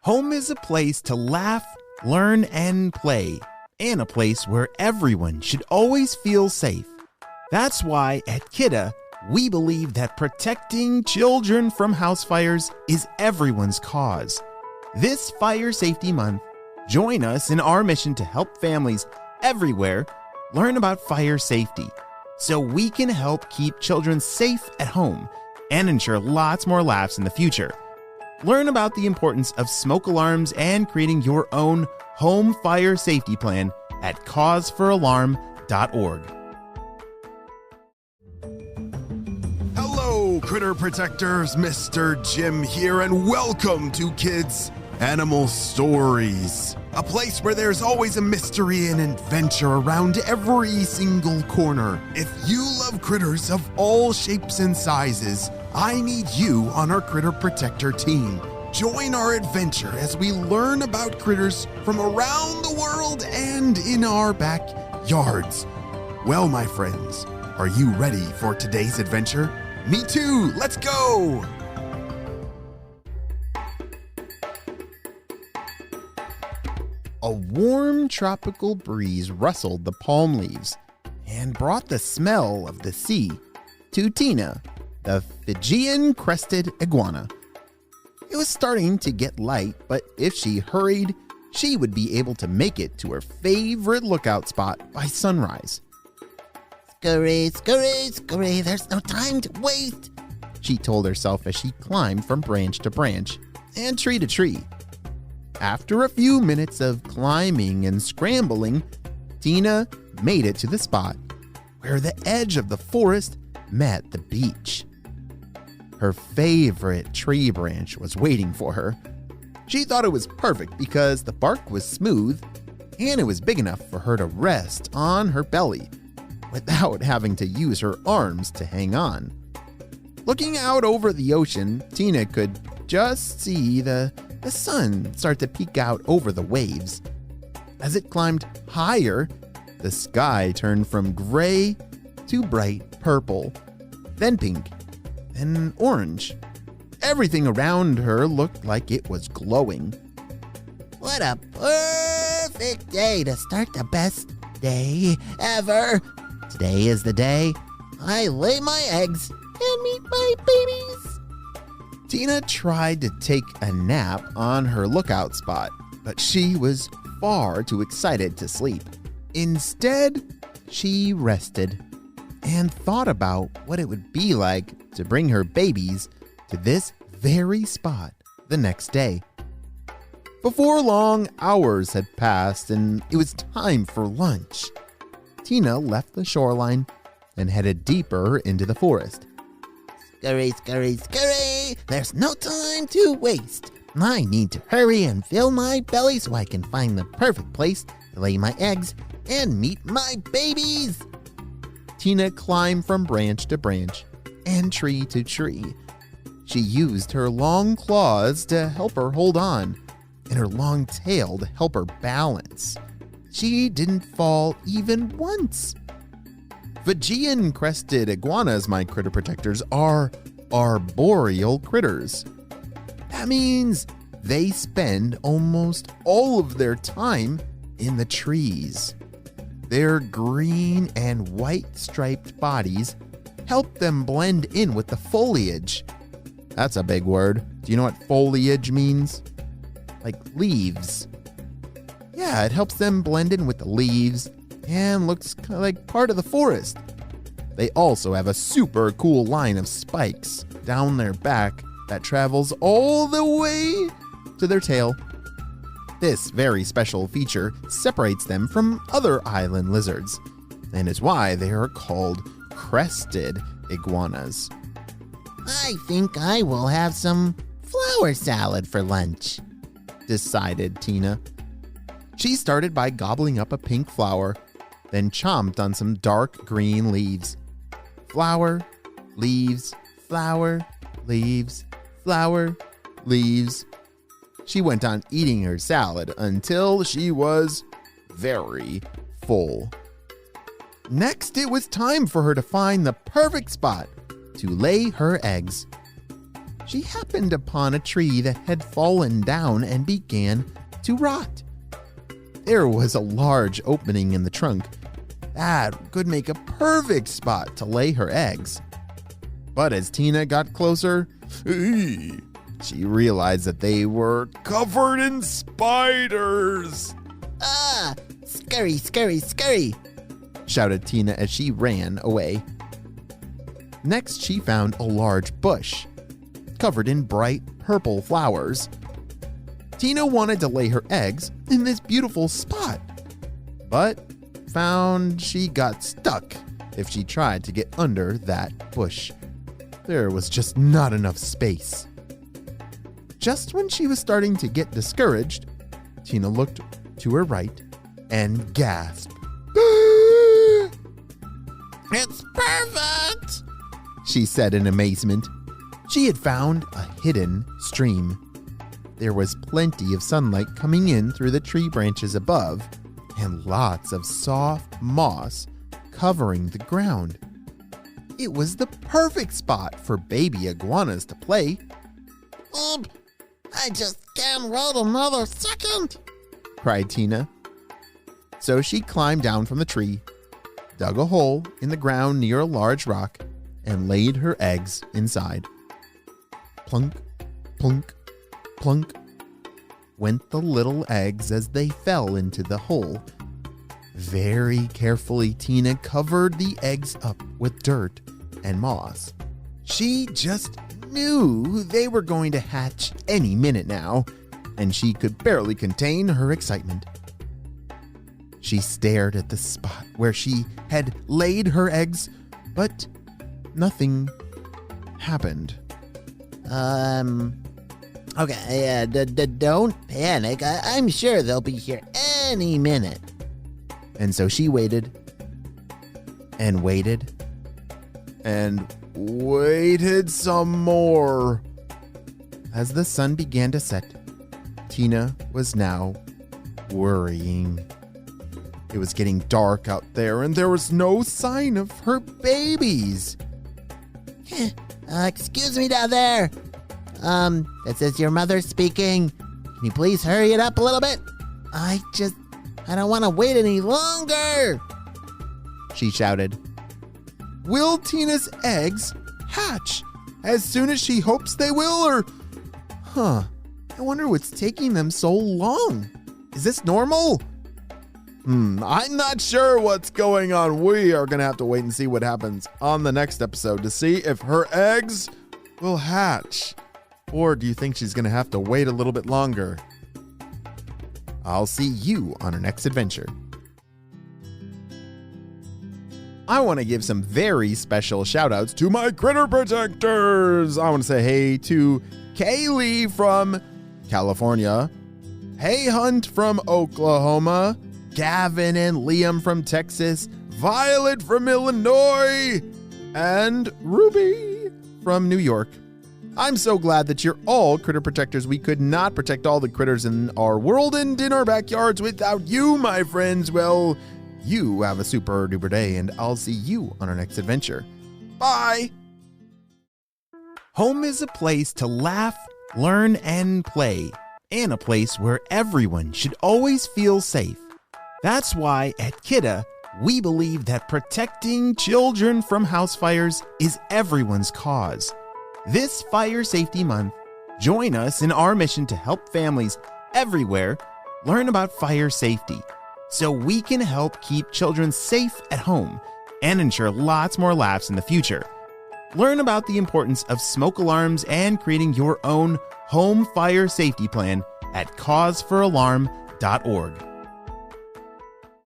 Home is a place to laugh, learn, and play, and a place where everyone should always feel safe. That's why at Kidda, we believe that protecting children from house fires is everyone's cause. This Fire Safety Month, join us in our mission to help families everywhere learn about fire safety so we can help keep children safe at home and ensure lots more laughs in the future. Learn about the importance of smoke alarms and creating your own home fire safety plan at causefораlarm.org. Hello, critter protectors. Mr. Jim here, and welcome to Kids Animal Stories, a place where there's always a mystery and adventure around every single corner. If you love critters of all shapes and sizes, I need you on our Critter Protector team. Join our adventure as we learn about critters from around the world and in our backyards. Well, my friends, are you ready for today's adventure? Me too! Let's go! A warm tropical breeze rustled the palm leaves and brought the smell of the sea to Tina, the Fijian crested iguana. It was starting to get light, but if she hurried, she would be able to make it to her favorite lookout spot by sunrise. Scurry, scurry, scurry, there's no time to waste, she told herself as she climbed from branch to branch and tree to tree. After a few minutes of climbing and scrambling, Tina made it to the spot where the edge of the forest met the beach. Her favorite tree branch was waiting for her. She thought it was perfect because the bark was smooth and it was big enough for her to rest on her belly without having to use her arms to hang on. Looking out over the ocean, Tina could just see the sun start to peek out over the waves. As it climbed higher, the sky turned from gray to bright purple, then pink, then orange. Everything around her looked like it was glowing. What a perfect day to start the best day ever. Today is the day I lay my eggs and meet my babies. Tina tried to take a nap on her lookout spot, but she was far too excited to sleep. Instead, she rested and thought about what it would be like to bring her babies to this very spot the next day. Before long, hours had passed and it was time for lunch. Tina left the shoreline and headed deeper into the forest. Scurry, scurry, scurry, there's no time to waste. I need to hurry and fill my belly so I can find the perfect place to lay my eggs and meet my babies. Tina climbed from branch to branch and tree to tree. She used her long claws to help her hold on and her long tail to help her balance. She didn't fall even once. Fijian crested iguanas, my critter protectors, are arboreal critters. That means they spend almost all of their time in the trees. Their green and white striped bodies help them blend in with the foliage. That's a big word. Do you know what foliage means? Like leaves. Yeah, it helps them blend in with the leaves and looks kind of like part of the forest. They also have a super cool line of spikes down their back that travels all the way to their tail. This very special feature separates them from other island lizards and is why they are called crested iguanas. I think I will have some flower salad for lunch, decided Tina. She started by gobbling up a pink flower, then chomped on some dark green leaves. Flower, leaves, flower, leaves, flower, leaves. She went on eating her salad until she was very full. Next, it was time for her to find the perfect spot to lay her eggs. she happened upon a tree that had fallen down and began to rot. There was a large opening in the trunk that could make a perfect spot to lay her eggs. But as Tina got closer, she realized that they were covered in spiders. Ah, scurry, scurry, scurry, shouted Tina as she ran away. Next, she found a large bush covered in bright purple flowers. Tina wanted to lay her eggs in this beautiful spot, but found she got stuck if she tried to get under that bush. There was just not enough space. Just when she was starting to get discouraged, Tina looked to her right and gasped. it's perfect, she said in amazement. She had found a hidden stream. There was plenty of sunlight coming in through the tree branches above, and lots of soft moss covering the ground. It was the perfect spot for baby iguanas to play. I just can't wait another second, cried Tina. So she climbed down from the tree, dug a hole in the ground near a large rock, and laid her eggs inside. Plunk, plunk, plunk went the little eggs as they fell into the hole. Very carefully, Tina covered the eggs up with dirt and moss. She just knew they were going to hatch any minute now, and she could barely contain her excitement. She stared at the spot where she had laid her eggs, but nothing happened. Okay, don't panic. I'm sure they'll be here any minute. And so she waited and waited and waited some more. As the sun began to set, Tina was now worrying. It was getting dark out there and there was no sign of her babies. Excuse me down there. This is your mother speaking. Can you please hurry it up a little bit? I don't want to wait any longer, she shouted. Will Tina's eggs hatch as soon as she hopes they will, or... I wonder what's taking them so long. Is this normal? I'm not sure what's going on. We are going to have to wait and see what happens on the next episode to see if her eggs will hatch. Or do you think she's going to have to wait a little bit longer? I'll see you on our next adventure. I want to give some very special shout outs to my critter protectors. I want to say hey to Kaylee from California, Hey Hunt from Oklahoma, Gavin and Liam from Texas, Violet from Illinois, and Ruby from New York. I'm so glad that you're all critter protectors. We could not protect all the critters in our world and in our backyards without you, my friends. Well, you have a super duper day, and I'll see you on our next adventure. Bye! Home is a place to laugh, learn, and play, and a place where everyone should always feel safe. That's why at Kidda, we believe that protecting children from house fires is everyone's cause. This Fire Safety Month, join us in our mission to help families everywhere learn about fire safety so we can help keep children safe at home and ensure lots more laughs in the future. Learn about the importance of smoke alarms and creating your own home fire safety plan at causeforalarm.org.